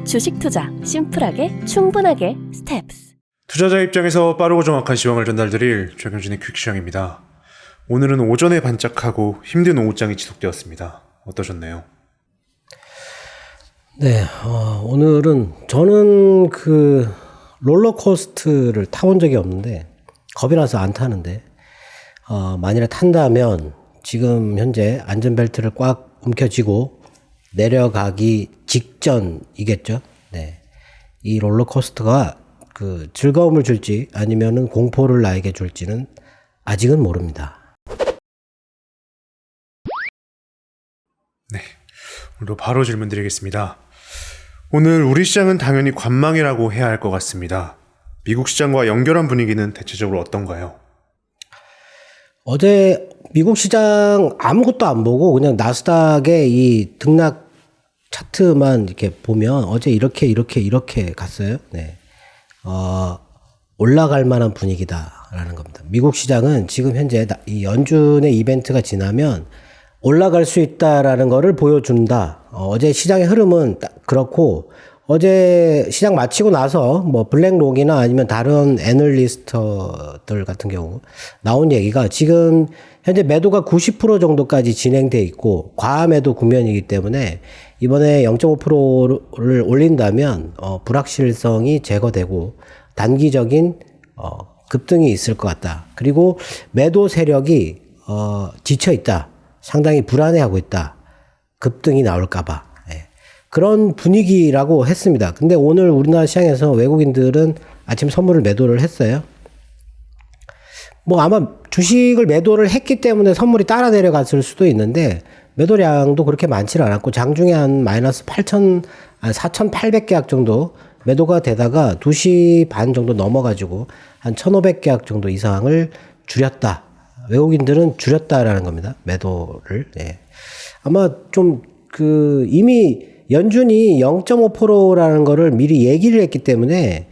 주식 투자 심플하게 충분하게 스텝스. 투자자 입장에서 빠르고 정확한 시황을 전달드릴 최경진의 퀵시황입니다. 오늘은 오전에 반짝하고 힘든 오후장이 지속되었습니다. 어떠셨나요? 네, 오늘은 저는 롤러코스터를 타본 적이 없는데 겁이 나서 안 타는데 만일에 탄다면 지금 현재 안전벨트를 꽉 움켜쥐고 내려가기 직전이겠죠. 네, 이 롤러코스터가 즐거움을 줄지 아니면은 공포를 나에게 줄지는 아직은 모릅니다. 네, 오늘도 바로 질문 드리겠습니다. 오늘 우리 시장은 당연히 관망이라고 해야 할 것 같습니다. 미국 시장과 연결한 분위기는 대체적으로 어떤가요? 어제 미국 시장 아무것도 안 보고 그냥 나스닥의 이 등락 차트만 이렇게 보면 어제 이렇게 갔어요. 네. 올라갈 만한 분위기다라는 겁니다. 미국 시장은 지금 현재 이 연준의 이벤트가 지나면 올라갈 수 있다라는 거를 보여준다. 어제 시장의 흐름은 그렇고 어제 시장 마치고 나서 뭐 블랙록이나 아니면 다른 애널리스트들 같은 경우 나온 얘기가 지금 현재 매도가 90% 정도까지 진행돼 있고 과매도 국면이기 때문에 이번에 0.5%를 올린다면 불확실성이 제거되고 단기적인 급등이 있을 것 같다. 그리고 매도 세력이 지쳐 있다. 상당히 불안해하고 있다. 급등이 나올까 봐. 그런 분위기라고 했습니다. 근데 오늘 우리나라 시장에서 외국인들은 아침 선물을 매도를 했어요. 뭐 아마 주식을 매도를 했기 때문에 선물이 따라 내려갔을 수도 있는데 매도량도 그렇게 많지는 않았고 장중에 한 마이너스 4,800계약 정도 매도가 되다가 2시 반 정도 넘어가지고 한 1,500계약 정도 이상을 줄였다. 외국인들은 줄였다라는 겁니다. 매도를. 예. 아마 좀 이미 연준이 0.5%라는 거를 미리 얘기를 했기 때문에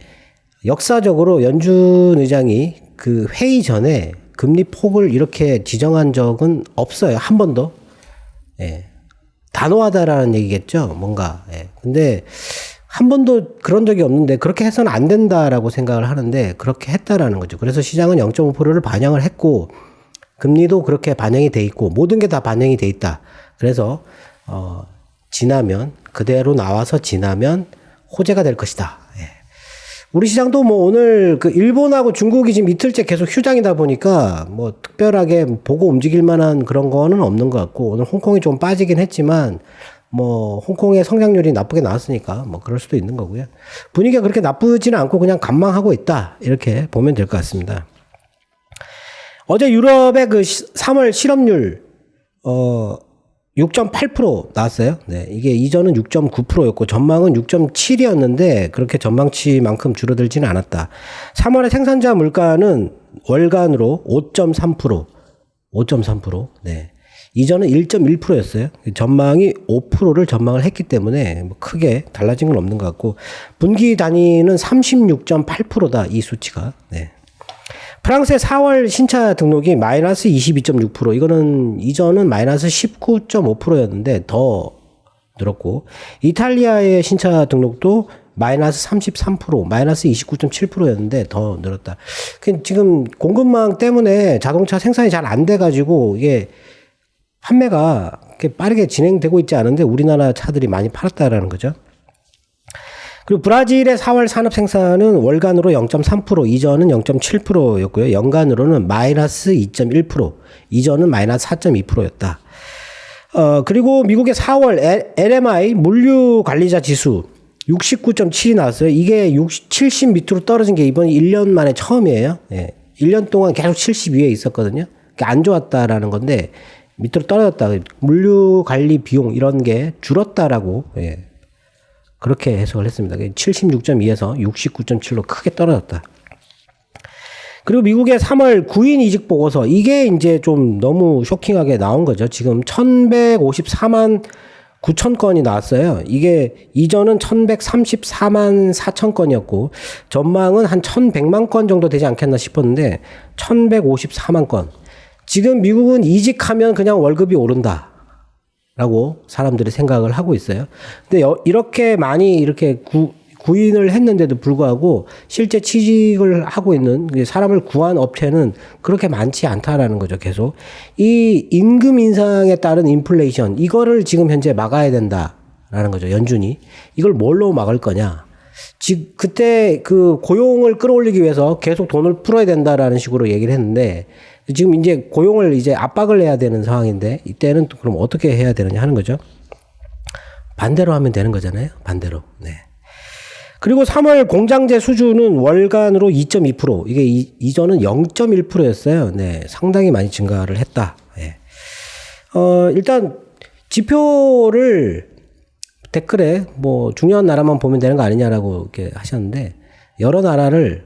역사적으로 연준 의장이 회의 전에 금리 폭을 이렇게 지정한 적은 없어요. 한 번도. 예. 단호하다라는 얘기겠죠. 뭔가. 예. 근데 한 번도 그런 적이 없는데 그렇게 해서는 안 된다라고 생각을 하는데 그렇게 했다라는 거죠. 그래서 시장은 0.5%를 반영을 했고 금리도 그렇게 반영이 돼 있고 모든 게 다 반영이 돼 있다. 그래서 지나면 그대로 나와서 지나면 호재가 될 것이다. 예. 우리 시장도 뭐 오늘 일본하고 중국이 지금 이틀째 계속 휴장이다 보니까 뭐 특별하게 보고 움직일 만한 그런 거는 없는 것 같고 오늘 홍콩이 좀 빠지긴 했지만 뭐 홍콩의 성장률이 나쁘게 나왔으니까 뭐 그럴 수도 있는 거고요. 분위기가 그렇게 나쁘지는 않고 그냥 관망하고 있다. 이렇게 보면 될 것 같습니다. 어제 유럽의 3월 실업률 6.8% 나왔어요. 네, 이게 이전은 6.9%였고 전망은 6.7이었는데 그렇게 전망치만큼 줄어들지는 않았다. 3월의 생산자 물가는 월간으로 5.3%. 네. 이전은 1.1%였어요. 전망이 5%를 전망을 했기 때문에 뭐 크게 달라진 건 없는 것 같고 분기 단위는 36.8%다. 이 수치가. 네. 프랑스의 4월 신차 등록이 마이너스 22.6%. 이거는 이전은 마이너스 19.5%였는데 더 늘었고 이탈리아의 신차 등록도 마이너스 33%, 마이너스 29.7%였는데 더 늘었다. 지금 공급망 때문에 자동차 생산이 잘 안 돼가지고 이게 판매가 빠르게 진행되고 있지 않은데 우리나라 차들이 많이 팔았다라는 거죠. 그리고 브라질의 4월 산업 생산은 월간으로 0.3%, 이전은 0.7%였고요. 연간으로는 마이너스 2.1%, 이전은 마이너스 4.2%였다. 그리고 미국의 4월 LMI 물류 관리자 지수 69.7이 나왔어요. 이게 70 밑으로 떨어진 게 이번 1년 만에 처음이에요. 예. 1년 동안 계속 70 위에 있었거든요. 안 좋았다라는 건데 밑으로 떨어졌다. 물류 관리 비용 이런 게 줄었다라고 예. 그렇게 해석을 했습니다. 76.2에서 69.7로 크게 떨어졌다. 그리고 미국의 3월 구인 이직 보고서 이게 이제 좀 너무 쇼킹하게 나온 거죠. 지금 1154만 9천 건이 나왔어요. 이게 이전은 1134만 4천 건이었고 전망은 한 1100만 건 정도 되지 않겠나 싶었는데 1154만 건. 지금 미국은 이직하면 그냥 월급이 오른다. 라고 사람들이 생각을 하고 있어요. 근데 이렇게 많이 이렇게 구인을 했는데도 불구하고 실제 취직을 하고 있는 사람을 구한 업체는 그렇게 많지 않다라는 거죠. 계속 이 임금 인상에 따른 인플레이션 이거를 지금 현재 막아야 된다라는 거죠. 연준이 이걸 뭘로 막을 거냐? 그때 그 고용을 끌어올리기 위해서 계속 돈을 풀어야 된다라는 식으로 얘기를 했는데 지금 이제 고용을 이제 압박을 해야 되는 상황인데 이때는 또 그럼 어떻게 해야 되느냐 하는 거죠. 반대로 하면 되는 거잖아요. 반대로. 네. 그리고 3월 공장제 수주는 월간으로 2.2%. 이게 이전은 0.1%였어요. 네. 상당히 많이 증가를 했다. 네. 일단 지표를 댓글에 뭐 중요한 나라만 보면 되는 거 아니냐라고 이렇게 하셨는데 여러 나라를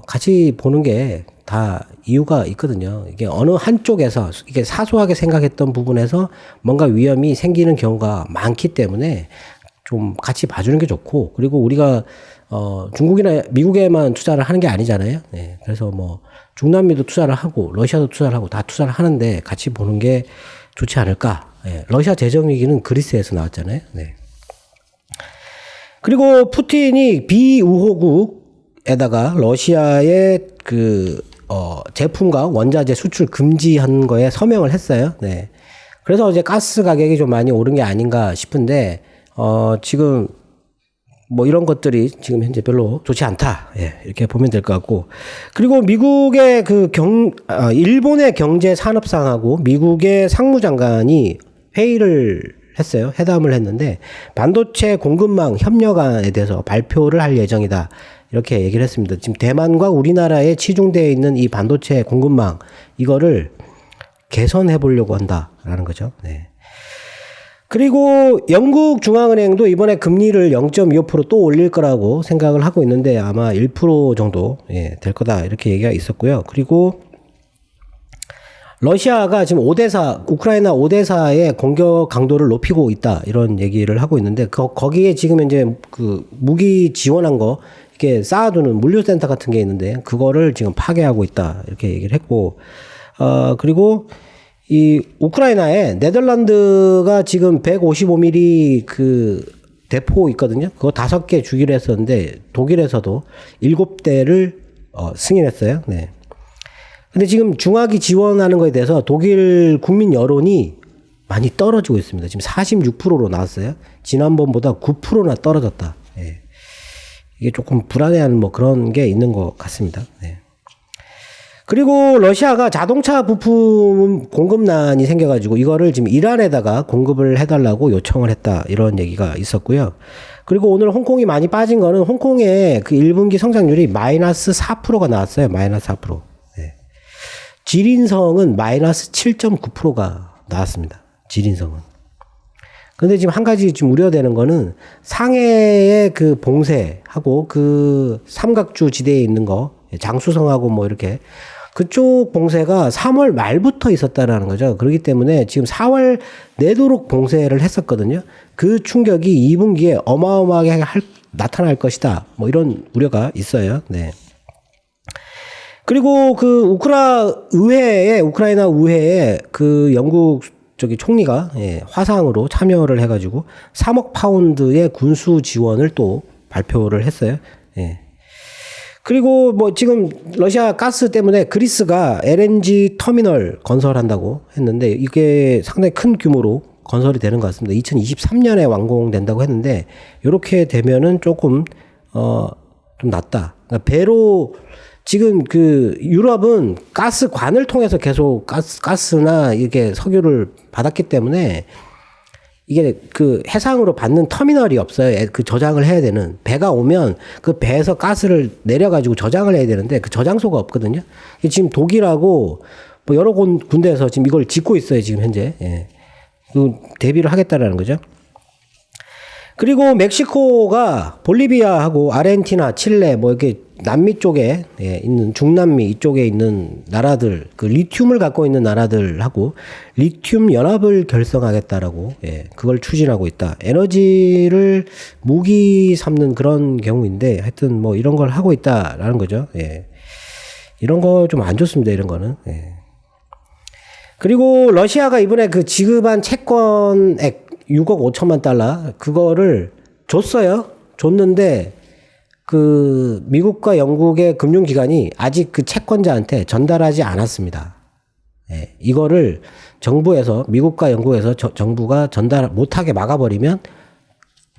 같이 보는 게 다 이유가 있거든요. 이게 어느 한쪽에서 이게 사소하게 생각했던 부분에서 뭔가 위험이 생기는 경우가 많기 때문에 좀 같이 봐주는 게 좋고 그리고 우리가 중국이나 미국에만 투자를 하는 게 아니잖아요. 네. 그래서 뭐 중남미도 투자를 하고 러시아도 투자를 하고 다 투자를 하는데 같이 보는 게 좋지 않을까. 네. 러시아 재정위기는 그리스에서 나왔잖아요. 네. 그리고 푸틴이 비우호국에다가 러시아의 제품과 원자재 수출 금지한 거에 서명을 했어요. 네. 그래서 이제 가스 가격이 좀 많이 오른 게 아닌가 싶은데, 지금 뭐 이런 것들이 지금 현재 별로 좋지 않다. 예, 이렇게 보면 될 것 같고. 그리고 미국의 일본의 경제산업상하고 미국의 상무장관이 회의를 했어요. 회담을 했는데 반도체 공급망 협력안에 대해서 발표를 할 예정이다. 이렇게 얘기를 했습니다. 지금 대만과 우리나라에 치중되어 있는 이 반도체 공급망 이거를 개선해 보려고 한다라는 거죠. 네. 그리고 영국 중앙은행도 이번에 금리를 0.25% 또 올릴 거라고 생각을 하고 있는데 아마 1% 정도 될 거다 이렇게 얘기가 있었고요. 그리고 러시아가 지금 우크라이나 오데사의 공격 강도를 높이고 있다 이런 얘기를 하고 있는데 거기에 지금 이제 그 무기 지원한 거 이렇게 쌓아두는 물류센터 같은 게 있는데 그거를 지금 파괴하고 있다 이렇게 얘기를 했고 그리고 이 우크라이나에 네덜란드가 지금 155mm 그 대포 있거든요. 그거 5개 주기로 했었는데 독일에서도 7대를 승인했어요. 네. 근데 지금 중화기 지원하는 거에 대해서 독일 국민 여론이 많이 떨어지고 있습니다. 지금 46%로 나왔어요. 지난번보다 9%나 떨어졌다. 예. 이게 조금 불안해하는 뭐 그런 게 있는 것 같습니다. 네. 그리고 러시아가 자동차 부품 공급난이 생겨가지고 이거를 지금 이란에다가 공급을 해달라고 요청을 했다. 이런 얘기가 있었고요. 그리고 오늘 홍콩이 많이 빠진 거는 홍콩의 그 1분기 성장률이 마이너스 4%가 나왔어요. 마이너스 4%. 네. 지린성은 마이너스 7.9%가 나왔습니다. 지린성은. 근데 지금 한 가지 좀 우려되는 거는 상해의 그 봉쇄하고 그 삼각주 지대에 있는 거, 장수성하고 뭐 이렇게 그쪽 봉쇄가 3월 말부터 있었다라는 거죠. 그렇기 때문에 지금 4월 내도록 봉쇄를 했었거든요. 그 충격이 2분기에 어마어마하게 나타날 것이다. 뭐 이런 우려가 있어요. 네. 그리고 그 우크라이나 의회에 그 영국 총리가 화상으로 참여를 해가지고 3억 파운드의 군수 지원을 또 발표를 했어요. 예. 그리고 뭐 지금 러시아 가스 때문에 그리스가 LNG 터미널 건설한다고 했는데 이게 상당히 큰 규모로 건설이 되는 것 같습니다. 2023년에 완공된다고 했는데 이렇게 되면은 조금 좀 낫다. 그러니까 배로 지금 그 유럽은 가스관을 통해서 계속 가스나 이게 석유를 받았기 때문에 이게 그 해상으로 받는 터미널이 없어요. 그 저장을 해야 되는 배가 오면 그 배에서 가스를 내려가지고 저장을 해야 되는데 그 저장소가 없거든요. 지금 독일하고 뭐 여러 군데에서 지금 이걸 짓고 있어요. 지금 현재 그 대비를 하겠다라는 거죠. 그리고 멕시코가 볼리비아하고 아르헨티나, 칠레 뭐 이렇게 남미 쪽에 있는 중남미 이쪽에 있는 나라들 그 리튬을 갖고 있는 나라들하고 리튬 연합을 결성하겠다라고 그걸 추진하고 있다. 에너지를 무기 삼는 그런 경우인데 하여튼 뭐 이런 걸 하고 있다라는 거죠. 이런 거 좀 안 좋습니다. 이런 거는. 그리고 러시아가 이번에 그 지급한 채권액 6억 5천만 달러 그거를 줬어요. 줬는데 그 미국과 영국의 금융기관이 아직 그 채권자한테 전달하지 않았습니다. 예, 이거를 정부에서 미국과 영국에서 정부가 전달 못하게 막아버리면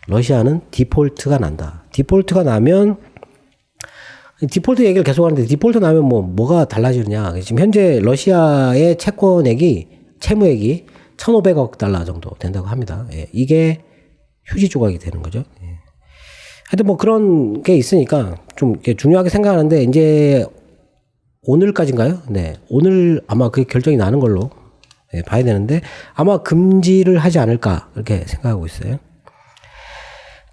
러시아는 디폴트가 난다. 디폴트가 나면 디폴트 얘기를 계속 하는데 디폴트 나면 뭐가 달라지느냐. 지금 현재 러시아의 채권액이 채무액이 1,500억 달러 정도 된다고 합니다. 예, 이게 휴지 조각이 되는 거죠. 예. 하여튼 뭐 그런 게 있으니까 좀 중요하게 생각하는데 이제 오늘까지인가요? 네. 오늘 아마 그게 결정이 나는 걸로 예, 봐야 되는데 아마 금지를 하지 않을까 이렇게 생각하고 있어요.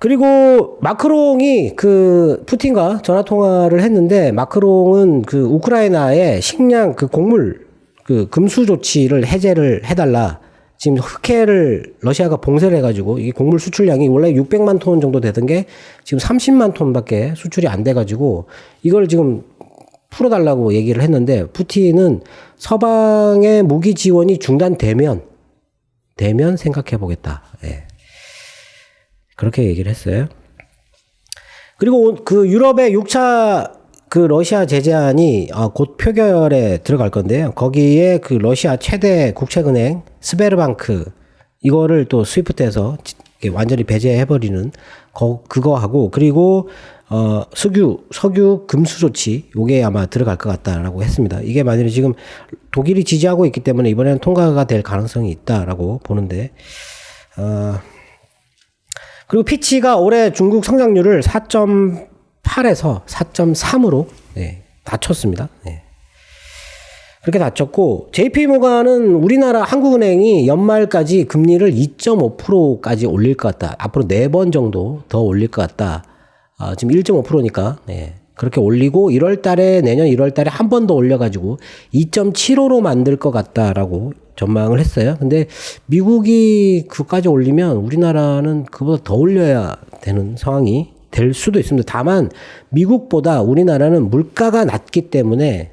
그리고 마크롱이 그 푸틴과 전화 통화를 했는데 마크롱은 그 우크라이나의 식량 그 곡물 그 금수 조치를 해제를 해달라. 지금 흑해를 러시아가 봉쇄를 해가지고 이 곡물 수출량이 원래 600만 톤 정도 되던 게 지금 30만 톤밖에 수출이 안 돼가지고 이걸 지금 풀어달라고 얘기를 했는데 푸틴은 서방의 무기 지원이 중단되면 생각해보겠다. 예. 그렇게 얘기를 했어요. 그리고 그 유럽의 6차 그 러시아 제재안이 곧 표결에 들어갈 건데요. 거기에 그 러시아 최대 국책은행 스베르방크 이거를 또 스위프트에서 완전히 배제해버리는 그거하고 그리고 석유 금수 조치 요게 아마 들어갈 것 같다라고 했습니다. 이게 만약에 지금 독일이 지지하고 있기 때문에 이번에는 통과가 될 가능성이 있다라고 보는데 그리고 피치가 올해 중국 성장률을 4.8에서 4.3으로 낮췄습니다. 네. 그렇게 낮췄고 JP모간은 우리나라 한국은행이 연말까지 금리를 2.5%까지 올릴 것 같다. 앞으로 4번 정도 더 올릴 것 같다. 지금 1.5%니까 그렇게 올리고 1월 달에 내년 1월 달에 한 번 더 올려가지고 2.75로 만들 것 같다라고 전망을 했어요. 근데 미국이 그까지 올리면 우리나라는 그보다 더 올려야 되는 상황이 될 수도 있습니다. 다만 미국보다 우리나라는 물가가 낮기 때문에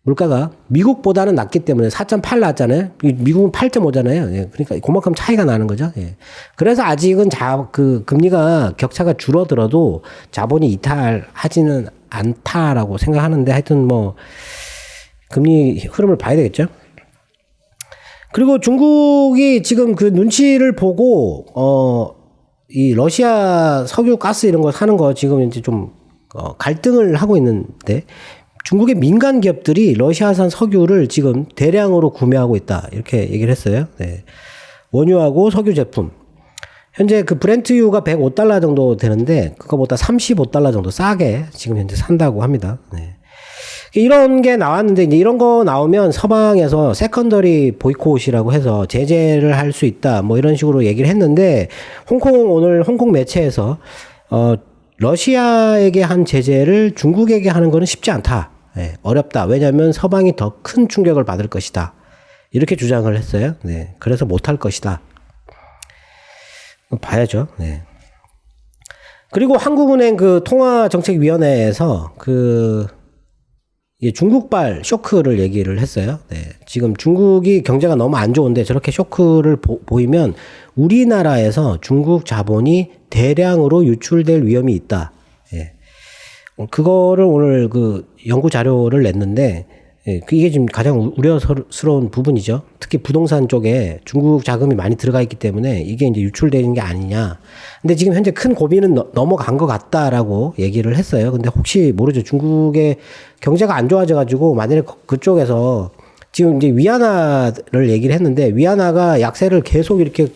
물가가 미국보다는 낮기 때문에 4.8 나왔잖아요. 미국은 8.5잖아요. 그러니까 그만큼 차이가 나는 거죠. 그래서 아직은 그 금리가 격차가 줄어들어도 자본이 이탈하지는 않다라고 생각하는데 하여튼 뭐 금리 흐름을 봐야 되겠죠. 그리고 중국이 지금 그 눈치를 보고 이 러시아 석유 가스 이런 거 사는 거 지금 이제 좀 갈등을 하고 있는데 중국의 민간 기업들이 러시아산 석유를 지금 대량으로 구매하고 있다. 이렇게 얘기를 했어요. 네. 원유하고 석유 제품. 현재 그 브렌트유가 105달러 정도 되는데 그거보다 35달러 정도 싸게 지금 현재 산다고 합니다. 네. 이런 게 나왔는데 이제 이런 거 나오면 서방에서 세컨더리 보이콧이라고 해서 제재를 할 수 있다. 뭐 이런 식으로 얘기를 했는데 오늘 홍콩 매체에서 러시아에게 한 제재를 중국에게 하는 거는 쉽지 않다. 어렵다. 왜냐하면 서방이 더 큰 충격을 받을 것이다. 이렇게 주장을 했어요. 네. 그래서 못할 것이다. 봐야죠. 네. 그리고 한국은행 그 통화정책위원회에서 중국발 쇼크를 얘기를 했어요. 네. 지금 중국이 경제가 너무 안 좋은데 저렇게 쇼크를 보이면 우리나라에서 중국 자본이 대량으로 유출될 위험이 있다. 그거를 오늘 그 연구 자료를 냈는데 이게 지금 가장 우려스러운 부분이죠. 특히 부동산 쪽에 중국 자금이 많이 들어가 있기 때문에 이게 이제 유출되는 게 아니냐. 근데 지금 현재 큰 고비는 넘어간 것 같다라고 얘기를 했어요. 근데 혹시 모르죠. 중국의 경제가 안 좋아져가지고 만약에 그쪽에서 지금 이제 위안화를 얘기를 했는데 위안화가 약세를 계속 이렇게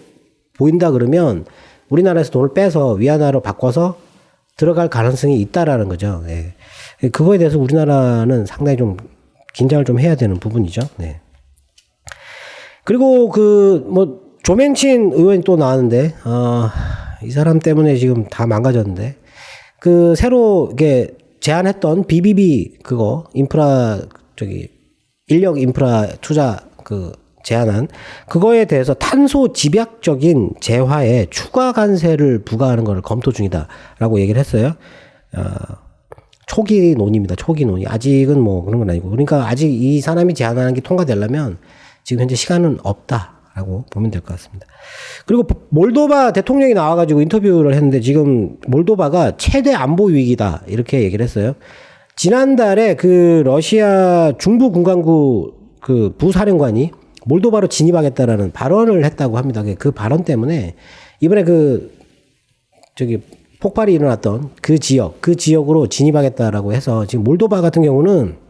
보인다 그러면 우리나라에서 돈을 빼서 위안화로 바꿔서 들어갈 가능성이 있다라는 거죠. 네. 그거에 대해서 우리나라는 상당히 좀 긴장을 좀 해야 되는 부분이죠. 네. 그리고 조명친 의원이 또 나왔는데, 이 사람 때문에 지금 다 망가졌는데, 새로 이게 제안했던 BBB 인력 인프라 투자 제안한 그거에 대해서 탄소 집약적인 재화에 추가 관세를 부과하는 것을 검토 중이다라고 얘기를 했어요. 초기 논의입니다. 초기 논의. 아직은 뭐 그런 건 아니고. 그러니까 아직 이 사람이 제안하는 게 통과되려면 지금 현재 시간은 없다라고 보면 될 것 같습니다. 그리고 몰도바 대통령이 나와가지고 인터뷰를 했는데 지금 몰도바가 최대 안보 위기다 이렇게 얘기를 했어요. 지난달에 그 러시아 중부 군간구 그 부사령관이 몰도바로 진입하겠다라는 발언을 했다고 합니다. 그 발언 때문에 이번에 폭발이 일어났던 그 지역으로 진입하겠다라고 해서 지금 몰도바 같은 경우는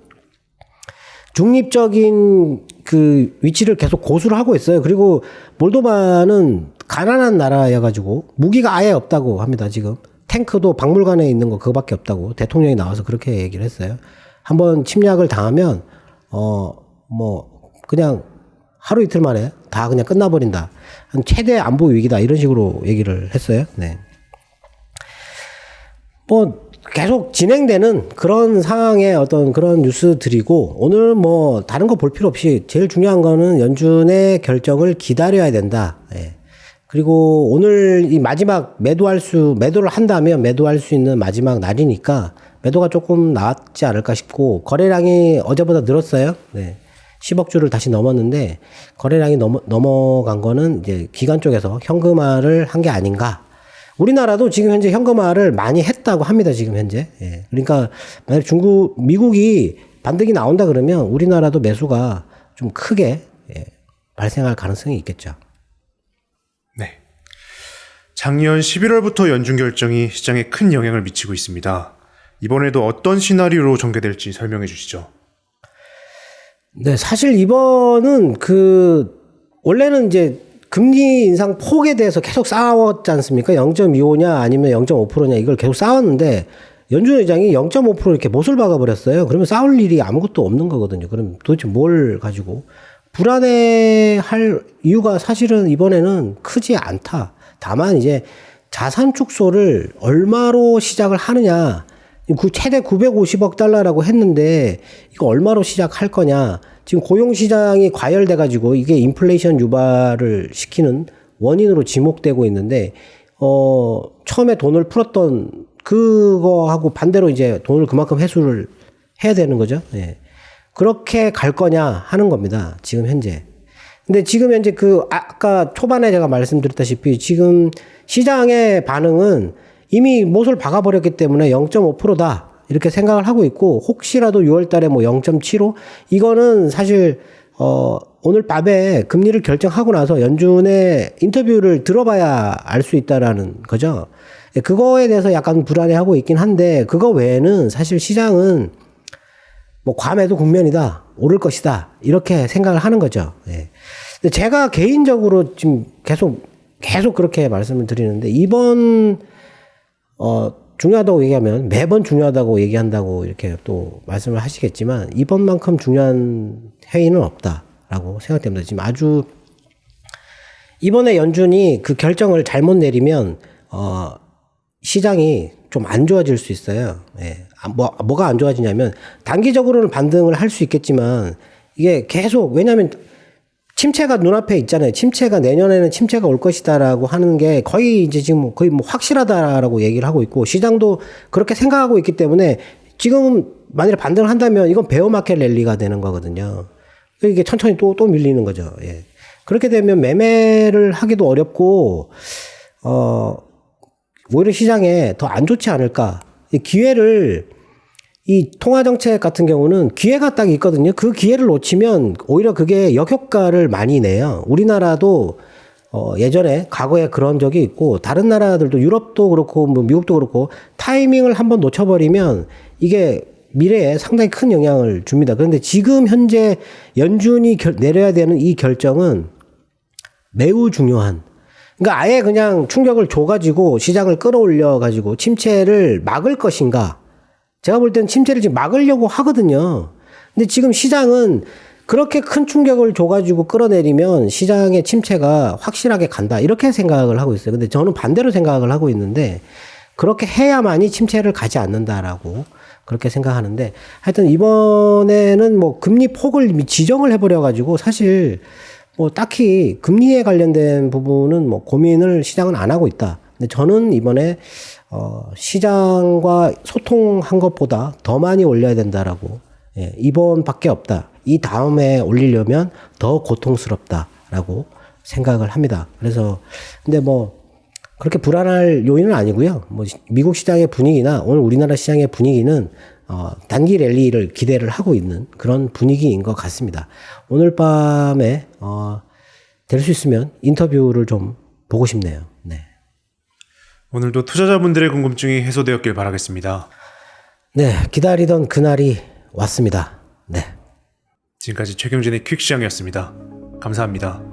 중립적인 그 위치를 계속 고수를 하고 있어요. 그리고 몰도바는 가난한 나라여가지고 무기가 아예 없다고 합니다. 지금 탱크도 박물관에 있는 거 그거밖에 없다고 대통령이 나와서 그렇게 얘기를 했어요. 한번 침략을 당하면 그냥 하루 이틀 만에 다 그냥 끝나버린다. 최대 안보 위기다 이런 식으로 얘기를 했어요. 네. 계속 진행되는 그런 상황의 어떤 그런 뉴스들이고 오늘 다른 거 볼 필요 없이 제일 중요한 거는 연준의 결정을 기다려야 된다. 예. 그리고 오늘 이 마지막 매도를 한다면 매도할 수 있는 마지막 날이니까 매도가 조금 나왔지 않을까 싶고 거래량이 어제보다 늘었어요. 네. 10억 주를 다시 넘었는데 거래량이 넘어간 거는 이제 기관 쪽에서 현금화를 한 게 아닌가. 우리나라도 지금 현재 현금화를 많이 했다고 합니다. 지금 현재. 예. 그러니까 만약 미국이 반등이 나온다 그러면 우리나라도 매수가 좀 크게 발생할 가능성이 있겠죠. 네. 작년 11월부터 연준 결정이 시장에 큰 영향을 미치고 있습니다. 이번에도 어떤 시나리오로 전개될지 설명해 주시죠. 네, 사실 이번은 원래는 이제 금리 인상 폭에 대해서 계속 싸웠지 않습니까? 0.25냐 아니면 0.5%냐 이걸 계속 싸웠는데 연준 의장이 0.5% 이렇게 못을 박아버렸어요. 그러면 싸울 일이 아무것도 없는 거거든요. 그럼 도대체 뭘 가지고 불안해할 이유가 사실은 이번에는 크지 않다. 다만 이제 자산 축소를 얼마로 시작을 하느냐. 최대 950억 달러라고 했는데 이거 얼마로 시작할 거냐. 지금 고용시장이 과열돼가지고 이게 인플레이션 유발을 시키는 원인으로 지목되고 있는데 처음에 돈을 풀었던 그거하고 반대로 이제 돈을 그만큼 회수를 해야 되는 거죠. 예. 그렇게 갈 거냐 하는 겁니다. 지금 현재. 근데 지금 현재 아까 초반에 제가 말씀드렸다시피 지금 시장의 반응은 이미 못을 박아버렸기 때문에 0.5%다. 이렇게 생각을 하고 있고, 혹시라도 6월 달에 0.75? 이거는 사실, 오늘 밤에 금리를 결정하고 나서 연준의 인터뷰를 들어봐야 알 수 있다라는 거죠. 그거에 대해서 약간 불안해하고 있긴 한데, 그거 외에는 사실 시장은 과매도 국면이다. 오를 것이다. 이렇게 생각을 하는 거죠. 예. 근데 제가 개인적으로 지금 계속 그렇게 말씀을 드리는데, 이번, 중요하다고 얘기하면 매번 중요하다고 얘기한다고 이렇게 또 말씀을 하시겠지만 이번만큼 중요한 회의는 없다라고 생각됩니다. 지금 이번에 연준이 그 결정을 잘못 내리면 시장이 좀 안 좋아질 수 있어요. 예. 뭐가 안 좋아지냐면 단기적으로는 반등을 할 수 있겠지만 이게 계속 왜냐하면 침체가 눈앞에 있잖아요. 침체가 내년에는 침체가 올 것이다라고 하는 게 거의 확실하다라고 얘기를 하고 있고 시장도 그렇게 생각하고 있기 때문에 지금 만약에 반등을 한다면 이건 베어마켓 랠리가 되는 거거든요. 이게 천천히 또 밀리는 거죠. 예. 그렇게 되면 매매를 하기도 어렵고 오히려 시장에 더 안 좋지 않을까. 이 통화정책 같은 경우는 기회가 딱 있거든요. 그 기회를 놓치면 오히려 그게 역효과를 많이 내요. 우리나라도 예전에 과거에 그런 적이 있고 다른 나라들도 유럽도 그렇고 미국도 그렇고 타이밍을 한번 놓쳐버리면 이게 미래에 상당히 큰 영향을 줍니다. 그런데 지금 현재 연준이 내려야 되는 이 결정은 매우 중요한 그러니까 아예 그냥 충격을 줘가지고 시장을 끌어올려가지고 침체를 막을 것인가 제가 볼 때는 침체를 지금 막으려고 하거든요. 근데 지금 시장은 그렇게 큰 충격을 줘가지고 끌어내리면 시장의 침체가 확실하게 간다. 이렇게 생각을 하고 있어요. 근데 저는 반대로 생각을 하고 있는데 그렇게 해야만이 침체를 가지 않는다라고 그렇게 생각하는데 하여튼 이번에는 금리 폭을 지정을 해버려가지고 사실 딱히 금리에 관련된 부분은 고민을 시장은 안 하고 있다. 근데 저는 이번에 시장과 소통한 것보다 더 많이 올려야 된다라고 이번밖에 없다. 이 다음에 올리려면 더 고통스럽다라고 생각을 합니다. 그래서 근데 뭐 그렇게 불안할 요인은 아니고요. 뭐 미국 시장의 분위기나 오늘 우리나라 시장의 분위기는 단기 랠리를 기대를 하고 있는 그런 분위기인 것 같습니다. 오늘 밤에 될 수 있으면 인터뷰를 좀 보고 싶네요. 네. 오늘도 투자자분들의 궁금증이 해소되었길 바라겠습니다. 네, 기다리던 그날이 왔습니다. 네. 지금까지 최경진의 퀵시장이었습니다. 감사합니다.